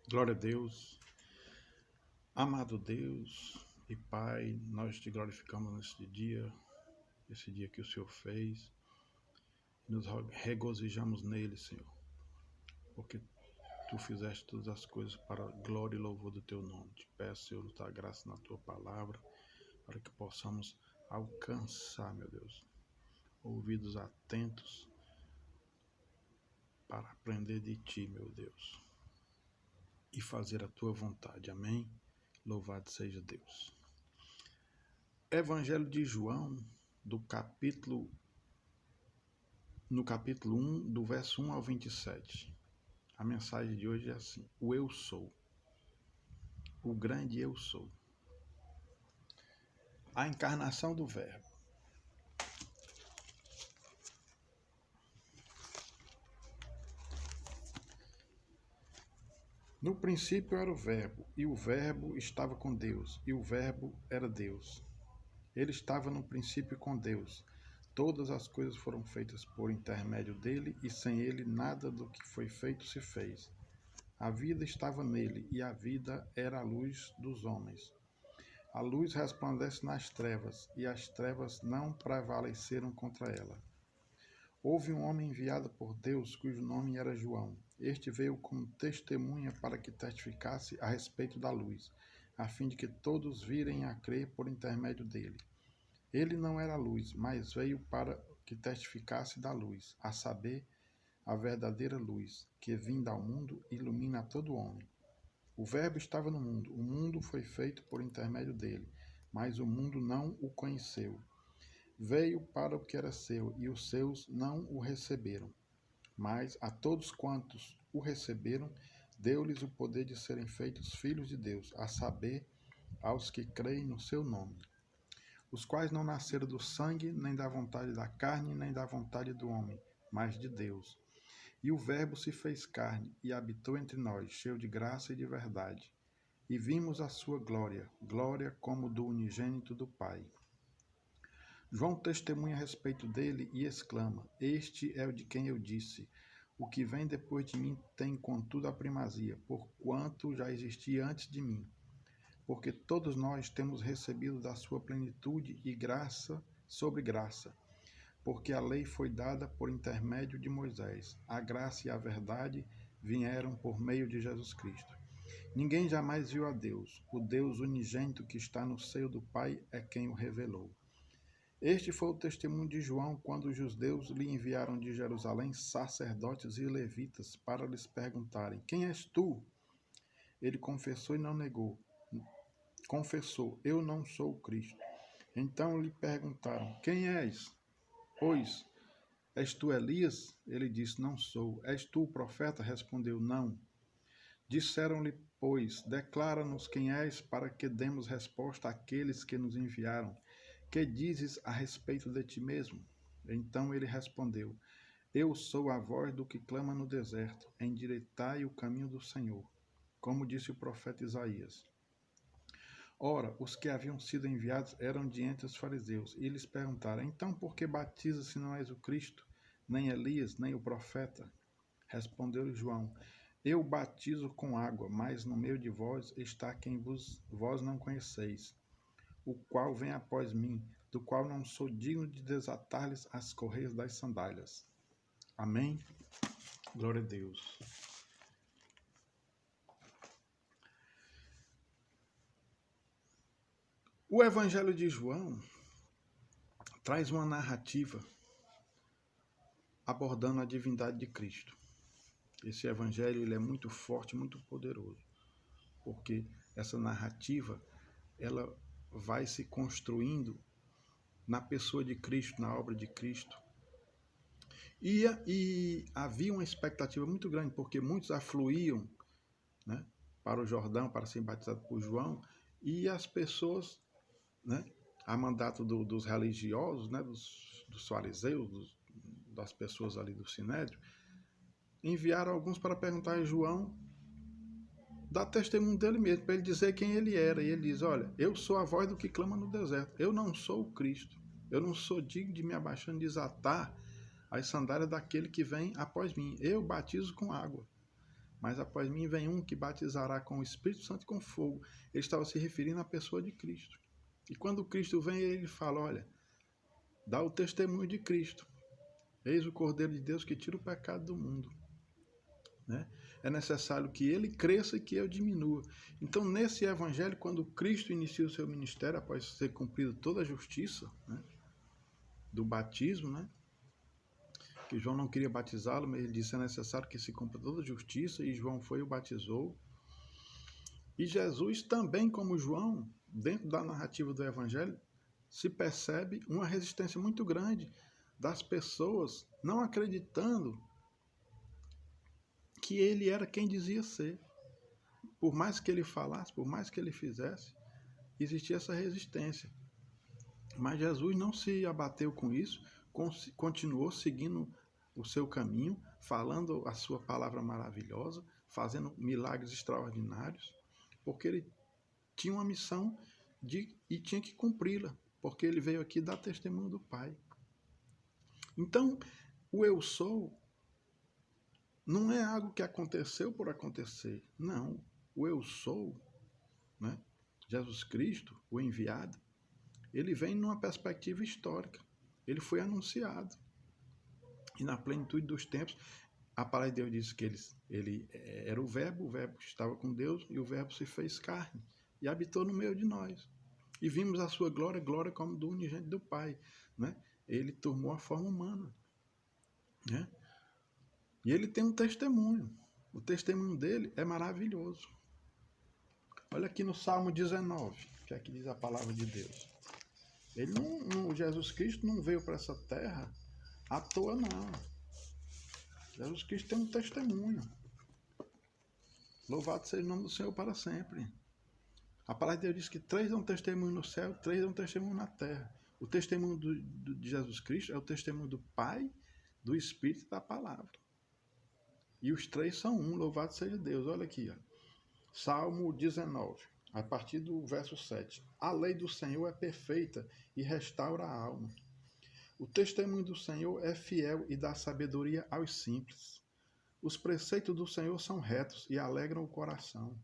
Glória a Deus, amado Deus e Pai, nós te glorificamos neste dia, esse dia que o Senhor fez, e nos regozijamos nele, Senhor, porque tu fizeste todas as coisas para a glória e louvor do teu nome. Te peço, Senhor, nos dá graça na tua palavra, para que possamos alcançar, meu Deus, ouvidos atentos para aprender de ti, meu Deus, e fazer a tua vontade. Amém? Louvado seja Deus. Evangelho de João, no capítulo 1, do verso 1 ao 27. A mensagem de hoje é assim: o eu sou, o grande eu sou. A encarnação do Verbo. No princípio era o Verbo, e o Verbo estava com Deus, e o Verbo era Deus. Ele estava no princípio com Deus. Todas as coisas foram feitas por intermédio dele, e sem ele nada do que foi feito se fez. A vida estava nele, e a vida era a luz dos homens. A luz resplandece nas trevas, e as trevas não prevaleceram contra ela. Houve um homem enviado por Deus, cujo nome era João. Este veio como testemunha para que testificasse a respeito da luz, a fim de que todos virem a crer por intermédio dele. Ele não era luz, mas veio para que testificasse da luz, a saber, a verdadeira luz, que vinda ao mundo ilumina a todo homem. O Verbo estava no mundo, o mundo foi feito por intermédio dele, mas o mundo não o conheceu. Veio para o que era seu, e os seus não o receberam. Mas a todos quantos o receberam, deu-lhes o poder de serem feitos filhos de Deus, a saber, aos que creem no seu nome, os quais não nasceram do sangue, nem da vontade da carne, nem da vontade do homem, mas de Deus. E o Verbo se fez carne e habitou entre nós, cheio de graça e de verdade. E vimos a sua glória, glória como do unigênito do Pai. João testemunha a respeito dele e exclama: Este é o de quem eu disse: o que vem depois de mim tem contudo a primazia, porquanto já existia antes de mim. Porque todos nós temos recebido da sua plenitude e graça sobre graça. Porque a lei foi dada por intermédio de Moisés, a graça e a verdade vieram por meio de Jesus Cristo. Ninguém jamais viu a Deus. O Deus unigênito que está no seio do Pai é quem o revelou. Este foi o testemunho de João quando os judeus lhe enviaram de Jerusalém sacerdotes e levitas para lhes perguntarem: Quem és tu? Ele confessou e não negou. Confessou: Eu não sou o Cristo. Então lhe perguntaram: Quem és? Pois, és tu Elias? Ele disse: Não sou. És tu o profeta? Respondeu: Não. Disseram-lhe, pois, declara-nos quem és, para que demos resposta àqueles que nos enviaram. Que dizes a respeito de ti mesmo? Então ele respondeu: Eu sou a voz do que clama no deserto, endireitai o caminho do Senhor, como disse o profeta Isaías. Ora, os que haviam sido enviados eram de entre os fariseus, e lhes perguntaram: Então por que batizas se não és o Cristo, nem Elias, nem o profeta? Respondeu-lhe João: Eu batizo com água, mas no meio de vós está quem vós não conheceis, o qual vem após mim, do qual não sou digno de desatar-lhes as correias das sandálias. Amém? Glória a Deus. O Evangelho de João traz uma narrativa abordando a divindade de Cristo. Esse evangelho ele é muito forte, muito poderoso, porque essa narrativa ela vai se construindo na pessoa de Cristo, na obra de Cristo. E havia uma expectativa muito grande, porque muitos afluíam, né, para o Jordão, para serem batizados por João, e as pessoas, né, a mandato dos religiosos, né, dos fariseus, das pessoas ali do Sinédrio, enviaram alguns para perguntar a João, dar testemunho dele mesmo, para ele dizer quem ele era. E ele diz: Olha, eu sou a voz do que clama no deserto, eu não sou o Cristo, eu não sou digno de me abaixar e desatar as sandálias daquele que vem após mim, eu batizo com água. mas após mim vem um que batizará com o Espírito Santo e com fogo. Ele estava se referindo à pessoa de Cristo. E quando Cristo vem, ele fala, olha, dá o testemunho de Cristo. Eis o Cordeiro de Deus que tira o pecado do mundo. Né? É necessário que ele cresça e que eu diminua. Então, nesse evangelho, quando Cristo inicia o seu ministério, após ser cumprido toda a justiça, né, do batismo, né, que João não queria batizá-lo, mas ele disse é necessário que se cumpra toda a justiça, e João foi e o batizou. E Jesus também, como João, dentro da narrativa do evangelho, se percebe uma resistência muito grande das pessoas não acreditando que ele era quem dizia ser. Por mais que ele falasse, por mais que ele fizesse, existia essa resistência. Mas Jesus não se abateu com isso, continuou seguindo o seu caminho, falando a sua palavra maravilhosa, fazendo milagres extraordinários, porque ele tinha uma missão e tinha que cumpri-la, porque ele veio aqui dar testemunho do Pai. Então, o eu sou não é algo que aconteceu por acontecer. Não, o eu sou, né? Jesus Cristo, o enviado, ele vem numa perspectiva histórica. Ele foi anunciado. E na plenitude dos tempos, a palavra de Deus diz que ele era o verbo estava com Deus e o verbo se fez carne e habitou no meio de nós. E vimos a sua glória, glória como do unigênito do Pai, né? Ele tomou a forma humana, né? E ele tem um testemunho. O testemunho dele é maravilhoso. Olha aqui no Salmo 19, que é que diz a palavra de Deus. Ele Jesus Cristo não veio para essa terra à toa, não. Jesus Cristo tem um testemunho. Louvado seja o nome do Senhor para sempre. A palavra de Deus diz que 3 dão testemunho no céu, 3 dão testemunho na terra. O testemunho de Jesus Cristo é o testemunho do Pai, do Espírito e da palavra. E os 3 são um, louvado seja Deus. Olha aqui, ó. Salmo 19, a partir do verso 7. A lei do Senhor é perfeita e restaura a alma. O testemunho do Senhor é fiel e dá sabedoria aos simples. Os preceitos do Senhor são retos e alegram o coração.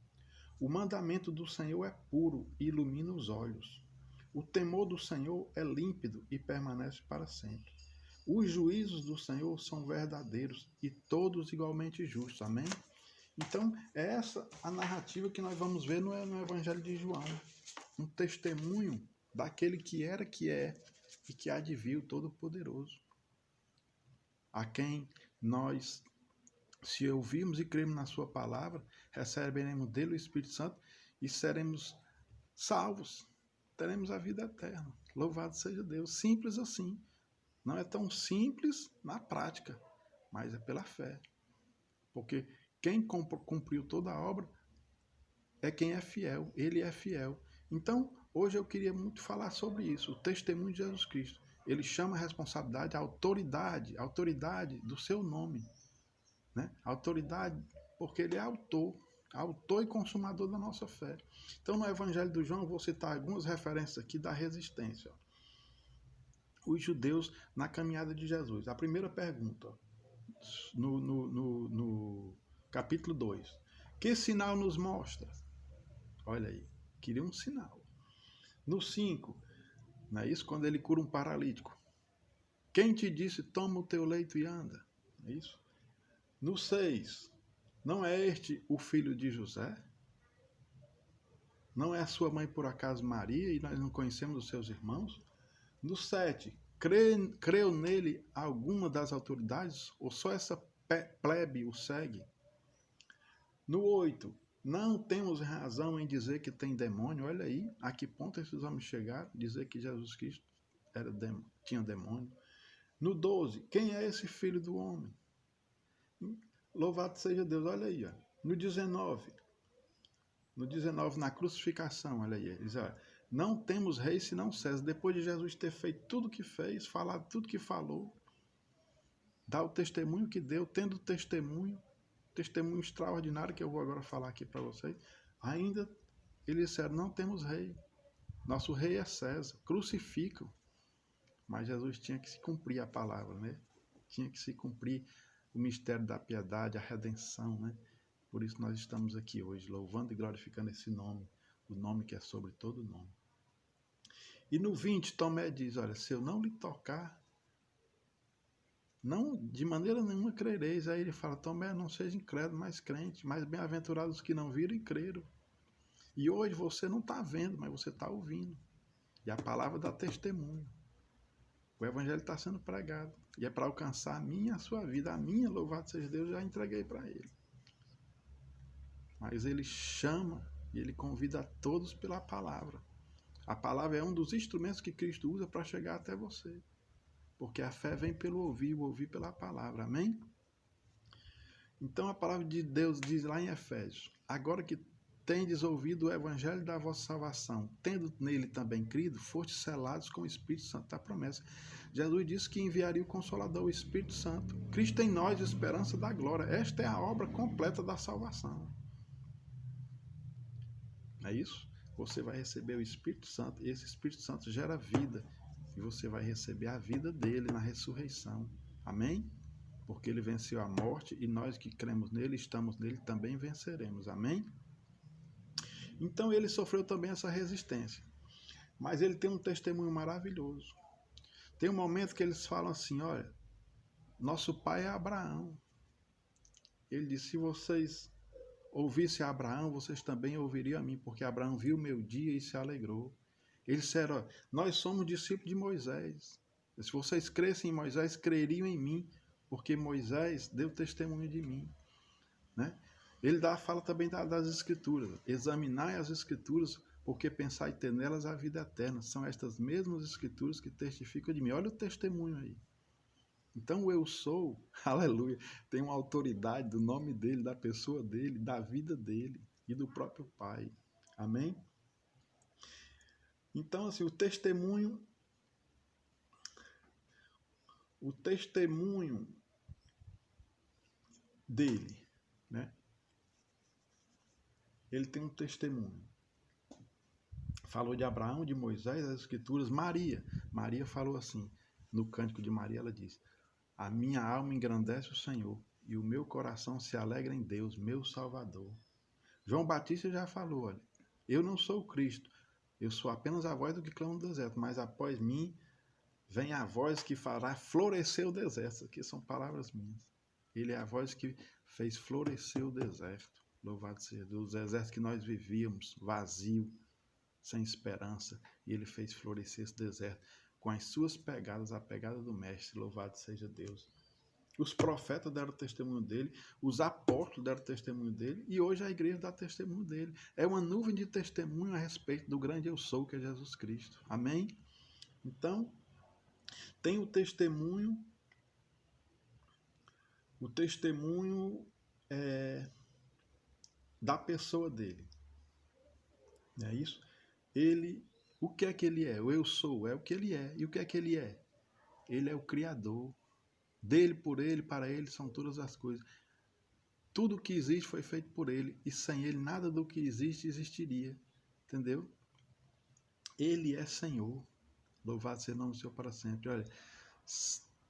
O mandamento do Senhor é puro e ilumina os olhos. O temor do Senhor é límpido e permanece para sempre. Os juízos do Senhor são verdadeiros e todos igualmente justos. Amém? Então, é essa a narrativa que nós vamos ver no Evangelho de João. Um testemunho daquele que era, que é e que há de vir, o Todo-Poderoso. A quem nós, se ouvirmos e cremos na sua palavra, receberemos dele o Espírito Santo e seremos salvos. Teremos a vida eterna. Louvado seja Deus. Simples assim. Não é tão simples na prática, mas é pela fé. Porque quem cumpriu toda a obra é quem é fiel. Ele é fiel. Então, hoje eu queria muito falar sobre isso. O testemunho de Jesus Cristo. Ele chama a responsabilidade, a autoridade do seu nome. Né? A autoridade, porque ele é autor e consumador da nossa fé. Então, no Evangelho do João, eu vou citar algumas referências aqui da resistência. Os judeus na caminhada de Jesus. A primeira pergunta, no capítulo 2. Que sinal nos mostra? Olha aí, queria um sinal. No 5, não é isso? Quando ele cura um paralítico. Quem te disse, toma o teu leito e anda? É isso? No 6, não é este o filho de José? Não é a sua mãe por acaso Maria e nós não conhecemos os seus irmãos? No 7, creu nele alguma das autoridades ou só essa plebe o segue? No 8, não temos razão em dizer que tem demônio. Olha aí, a que ponto esses homens chegaram, dizer que Jesus Cristo tinha demônio. No 12, quem é esse filho do homem? Louvado seja Deus, olha aí. Ó. No 19, na crucificação, olha aí, ele diz, olha, não temos rei senão César. Depois de Jesus ter feito tudo que fez, falado tudo que falou, dá o testemunho que deu, tendo testemunho extraordinário que eu vou agora falar aqui para vocês, ainda eles disseram, não temos rei, nosso rei é César, crucificam. Mas Jesus tinha que se cumprir a palavra, né? Tinha que se cumprir o mistério da piedade, a redenção, né? Por isso nós estamos aqui hoje, louvando e glorificando esse nome, o nome que é sobre todo nome. E no 20, Tomé diz, olha, se eu não lhe tocar, não, de maneira nenhuma crereis. Aí ele fala, Tomé, não seja incrédulo, mas crente, mais bem-aventurados os que não viram e creram. E hoje você não está vendo, mas você está ouvindo. E a palavra dá testemunho. O evangelho está sendo pregado. E é para alcançar a minha e a sua vida. A minha, louvado seja Deus, já entreguei para ele. Mas ele chama e ele convida a todos pela palavra. A palavra é um dos instrumentos que Cristo usa para chegar até você. Porque a fé vem pelo ouvir, o ouvir pela palavra. Amém? Então a palavra de Deus diz lá em Efésios, agora que tendes ouvido o evangelho da vossa salvação, tendo nele também crido, fostes selados com o Espírito Santo da promessa. Jesus disse que enviaria o Consolador, o Espírito Santo. Cristo em nós, esperança da glória. Esta é a obra completa da salvação. É isso? Você vai receber o Espírito Santo, e esse Espírito Santo gera vida, e você vai receber a vida dele na ressurreição. Amém? Porque ele venceu a morte e nós que cremos nele, estamos nele, também venceremos. Amém? Então ele sofreu também essa resistência. Mas ele tem um testemunho maravilhoso. Tem um momento que eles falam assim, olha, nosso pai é Abraão. Ele disse, se vocês ouvissem a Abraão, vocês também ouviriam a mim, porque Abraão viu o meu dia e se alegrou. Eles disseram, olha, nós somos discípulos de Moisés. Se vocês crescem em Moisés, creriam em mim, porque Moisés deu testemunho de mim, né? Ele fala também das Escrituras. Examinai as Escrituras, porque pensai ter nelas a vida eterna. São estas mesmas Escrituras que testificam de mim. Olha o testemunho aí. Então o eu sou, aleluia, tem uma autoridade do nome dele, da pessoa dele, da vida dele e do próprio Pai. Amém? Então, assim, o testemunho dele, né? Ele tem um testemunho. Falou de Abraão, de Moisés, das Escrituras. Maria falou assim, no Cântico de Maria, ela diz, a minha alma engrandece o Senhor, e o meu coração se alegra em Deus, meu Salvador. João Batista já falou, olha, eu não sou o Cristo, eu sou apenas a voz do que clama no deserto, mas após mim vem a voz que fará florescer o deserto. Aqui são palavras minhas. Ele é a voz que fez florescer o deserto. Louvado seja Deus, o deserto que nós vivíamos, vazio, sem esperança, e ele fez florescer esse deserto com as suas pegadas, a pegada do Mestre. Louvado seja Deus. Os profetas deram testemunho dele, os apóstolos deram testemunho dele, e hoje a igreja dá testemunho dele. É uma nuvem de testemunho a respeito do grande eu sou, que é Jesus Cristo. Amém? Então, tem o testemunho da pessoa dele. Não é isso? O que é que ele é? O eu sou é o que ele é. E o que é que ele é? Ele é o Criador. Dele, por ele, para ele são todas as coisas. Tudo que existe foi feito por ele, e sem ele nada do que existe existiria. Entendeu? Ele é Senhor. Louvado seja o nome do Senhor para sempre. Olha,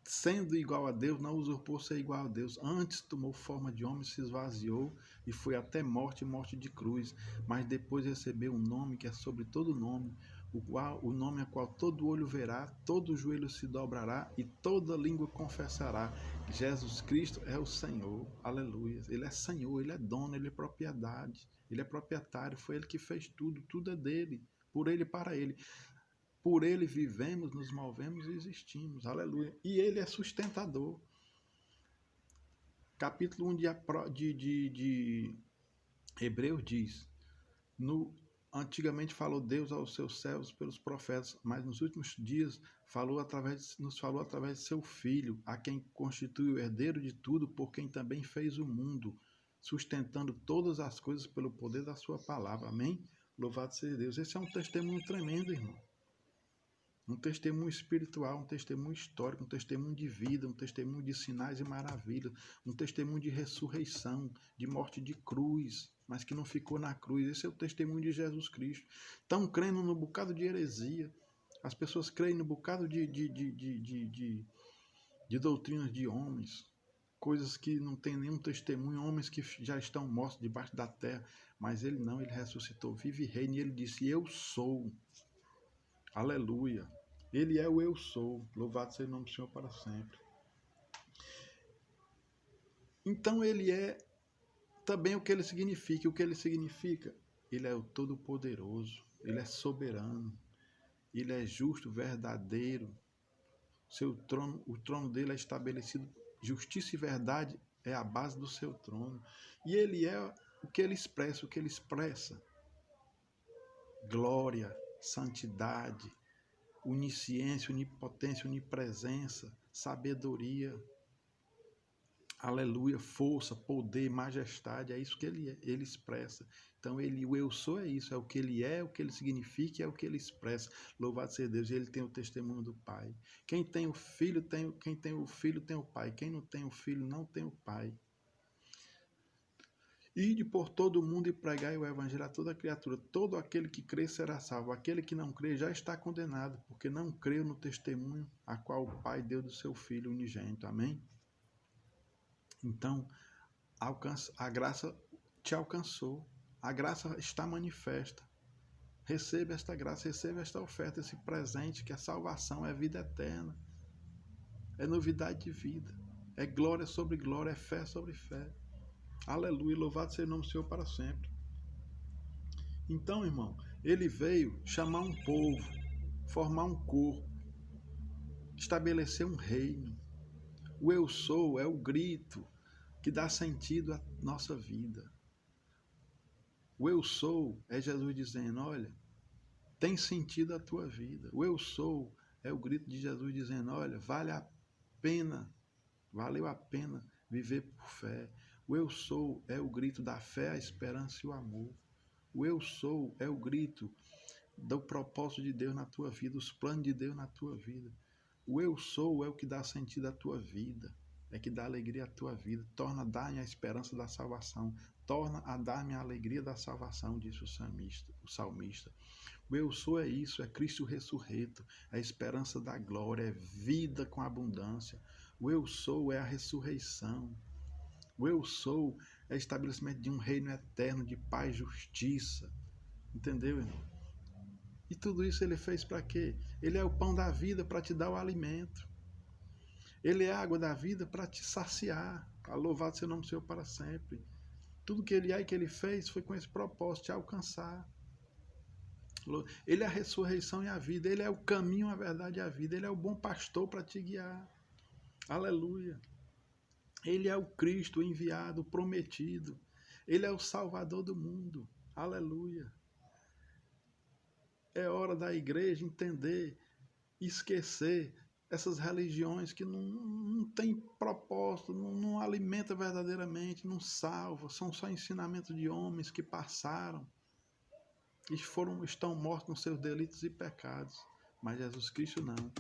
sendo igual a Deus, não usurpou ser igual a Deus. Antes tomou forma de homem, se esvaziou e foi até morte de cruz. Mas depois recebeu um nome que é sobre todo nome, o nome a qual todo olho verá, todo joelho se dobrará e toda língua confessará que Jesus Cristo é o Senhor. Aleluia. Ele é Senhor, ele é dono, ele é propriedade, ele é proprietário, foi ele que fez tudo, tudo é dele, por ele e para ele. Por ele vivemos, nos movemos e existimos. Aleluia. E ele é sustentador. Capítulo 1 de Hebreus diz, antigamente falou Deus aos seus servos pelos profetas, mas nos últimos dias nos falou através de seu Filho, a quem constitui o herdeiro de tudo, por quem também fez o mundo, sustentando todas as coisas pelo poder da sua palavra. Amém? Louvado seja Deus. Esse é um testemunho tremendo, irmão. Um testemunho espiritual, um testemunho histórico, um testemunho de vida, um testemunho de sinais e maravilhas, um testemunho de ressurreição, de morte de cruz, mas que não ficou na cruz. Esse é o testemunho de Jesus Cristo. Estão crendo no bocado de heresia. As pessoas creem no bocado de doutrinas de homens, coisas que não tem nenhum testemunho, homens que já estão mortos debaixo da terra, mas ele não, ele ressuscitou, vive e reina, e ele disse, eu sou. Aleluia. Ele é o eu sou. Louvado seja o nome do Senhor para sempre. Então ele é também o que ele significa. O que ele significa? Ele é o Todo-Poderoso. Ele é soberano. Ele é justo, verdadeiro. Seu trono, o trono dele é estabelecido. Justiça e verdade é a base do seu trono. E ele é o que ele expressa, glória, santidade, onisciência, onipotência, onipresença, sabedoria, aleluia, força, poder, majestade, é isso que ele expressa. Então, o eu sou é isso, é o que ele é, o que ele significa, é o que ele expressa. Louvado seja Deus, e ele tem o testemunho do Pai. Quem tem o filho tem o Pai. Quem não tem o filho não tem o Pai. Ide por todo o mundo e pregai o evangelho a toda criatura. Todo aquele que crê será salvo. Aquele que não crê já está condenado, porque não creu no testemunho a qual o Pai deu do seu Filho unigênito. Amém? Então, a graça te alcançou. A graça está manifesta. Receba esta graça, receba esta oferta, esse presente, que é salvação, é vida eterna. É novidade de vida. É glória sobre glória, é fé sobre fé. Aleluia, louvado seja o nome do Senhor para sempre. Então, irmão, ele veio chamar um povo, formar um corpo, estabelecer um reino. O eu sou é o grito que dá sentido à nossa vida. O eu sou é Jesus dizendo, olha, tem sentido a tua vida. O eu sou é o grito de Jesus dizendo, olha, valeu a pena viver por fé. O eu sou é o grito da fé, a esperança e o amor. O eu sou é o grito do propósito de Deus na tua vida, os planos de Deus na tua vida. O eu sou é o que dá sentido à tua vida, é que dá alegria à tua vida, torna a dar-me a esperança da salvação, torna a dar-me a alegria da salvação, disse o salmista. O eu sou é isso, é Cristo ressurreto, é a esperança da glória, é vida com abundância. O eu sou é a ressurreição. O eu sou é o estabelecimento de um reino eterno de paz e justiça. Entendeu, irmão? E tudo isso ele fez para quê? Ele é o pão da vida para te dar o alimento. Ele é a água da vida para te saciar. Louvado seja o nome do Senhor para sempre. Tudo que ele é e que ele fez foi com esse propósito, te alcançar. Ele é a ressurreição e a vida. Ele é o caminho, a verdade e a vida. Ele é o bom pastor para te guiar. Aleluia. Ele é o Cristo o enviado, o prometido. Ele é o Salvador do mundo. Aleluia. É hora da igreja entender, esquecer essas religiões que não têm propósito, não alimentam verdadeiramente, não salvam, são só ensinamentos de homens que passaram e estão mortos nos seus delitos e pecados. Mas Jesus Cristo não.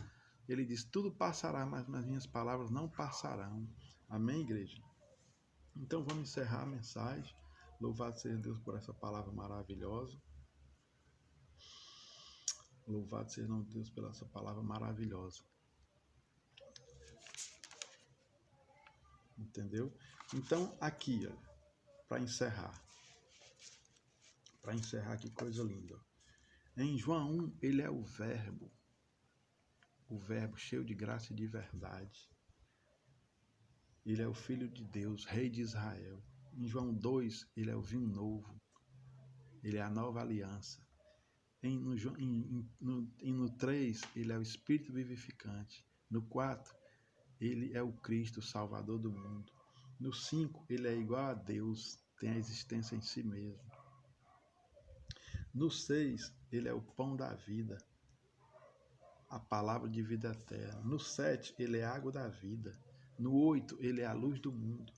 Ele diz, tudo passará, mas as minhas palavras não passarão. Amém, igreja? Então vamos encerrar a mensagem. Louvado seja Deus por essa palavra maravilhosa. Louvado seja o nome de Deus pela essa palavra maravilhosa. Entendeu? Então, aqui, para encerrar. Para encerrar, que coisa linda. Em João 1, ele é o verbo cheio de graça e de verdade. Ele é o Filho de Deus, Rei de Israel. Em João 2, ele é o vinho novo. Ele é a nova aliança. No 3, ele é o Espírito vivificante. No 4, ele é o Cristo, o Salvador do mundo. No 5, ele é igual a Deus, tem a existência em si mesmo. No 6, ele é o pão da vida, a palavra de vida eterna. No 7, ele é a água da vida. No 8, ele é a luz do mundo.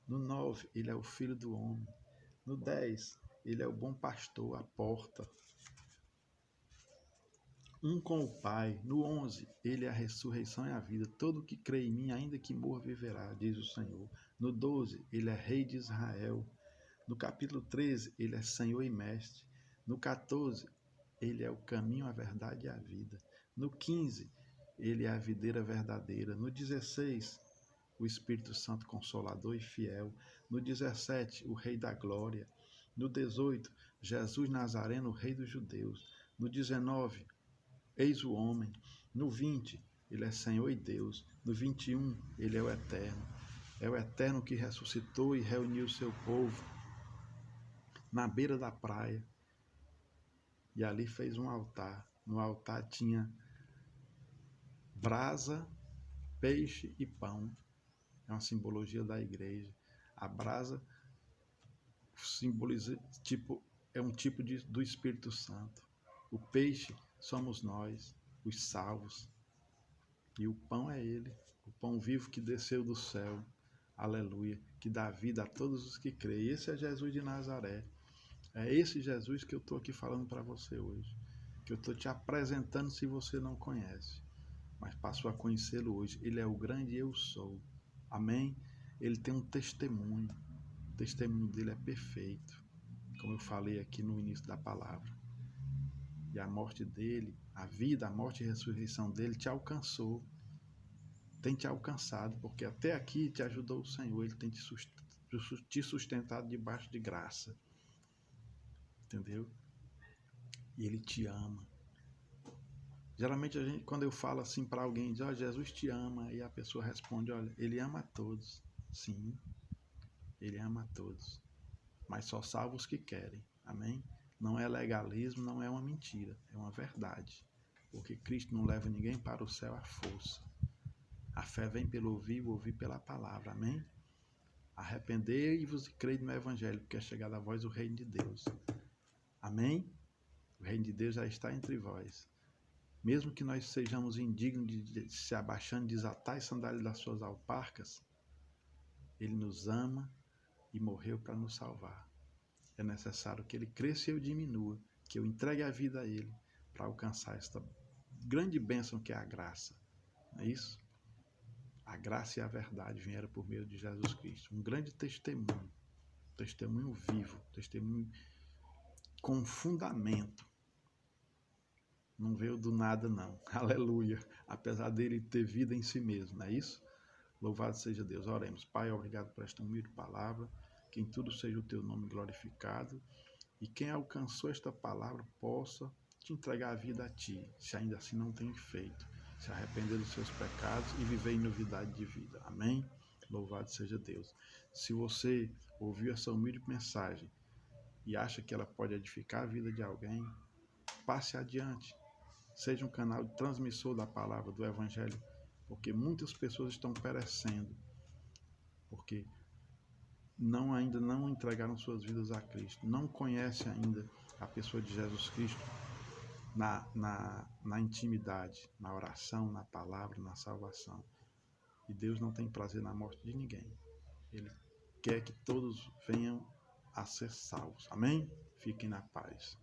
No 9, ele é o Filho do homem. No 10, ele é o bom pastor, a porta. Um com o Pai. No 11, ele é a ressurreição e a vida. Todo que crê em mim, ainda que morra, viverá, diz o Senhor. No 12, ele é Rei de Israel. No capítulo 13, ele é Senhor e Mestre. No 14, ele é o caminho, a verdade e a vida. No 15, ele é a videira verdadeira. No 16, o Espírito Santo Consolador e fiel. No 17, o Rei da Glória. No 18, Jesus Nazareno, Rei dos Judeus. No 19, eis o homem. No 20, ele é Senhor e Deus. No 21, ele é o Eterno. É o Eterno que ressuscitou e reuniu o seu povo na beira da praia. E ali fez um altar. No altar tinha brasa, peixe e pão. É uma simbologia da igreja. A brasa simboliza, é um tipo do Espírito Santo. O peixe somos nós, os salvos. E o pão é ele, o pão vivo que desceu do céu. Aleluia, que dá vida a todos os que creem. Esse é Jesus de Nazaré. É esse Jesus que eu estou aqui falando para você hoje. Que eu estou te apresentando se você não conhece. Mas passou a conhecê-lo hoje. Ele é o grande eu sou. Amém? Ele tem um testemunho. O testemunho dele é perfeito. Como eu falei aqui no início da palavra. E a morte dele, a vida, a morte e a ressurreição dele te alcançou. Tem te alcançado, porque até aqui te ajudou o Senhor. Ele tem te sustentado debaixo de graça. Entendeu? E ele te ama. Geralmente, quando eu falo assim para alguém, diz, Jesus te ama, e a pessoa responde, olha, ele ama a todos. Sim, ele ama a todos, mas só salva os que querem. Amém? Não é legalismo, não é uma mentira, é uma verdade. Porque Cristo não leva ninguém para o céu à força. A fé vem pelo ouvir, o ouvir pela palavra. Amém? Arrependei-vos e crede no Evangelho, porque é chegado a vós o reino de Deus. Amém? O reino de Deus já está entre vós. Mesmo que nós sejamos indignos de se abaixando, desatar as sandálias das suas alparcas, Ele nos ama e morreu para nos salvar. É necessário que Ele cresça e eu diminua, que eu entregue a vida a Ele para alcançar esta grande bênção que é a graça. Não é isso? A graça e a verdade vieram por meio de Jesus Cristo. Um grande testemunho vivo, testemunho com fundamento. Não veio do nada, não. Aleluia. Apesar dele ter vida em si mesmo, não é isso? Louvado seja Deus. Oremos. Pai, obrigado por esta humilde palavra. Que em tudo seja o teu nome glorificado. E quem alcançou esta palavra possa te entregar a vida a ti, se ainda assim não tem feito. Se arrepender dos seus pecados e viver em novidade de vida. Amém? Louvado seja Deus. Se você ouviu essa humilde mensagem e acha que ela pode edificar a vida de alguém, passe adiante. Seja um canal de transmissor da palavra do Evangelho, porque muitas pessoas estão perecendo, porque ainda não entregaram suas vidas a Cristo, não conhecem ainda a pessoa de Jesus Cristo na intimidade, na oração, na palavra, na salvação. E Deus não tem prazer na morte de ninguém. Ele quer que todos venham a ser salvos. Amém? Fiquem na paz.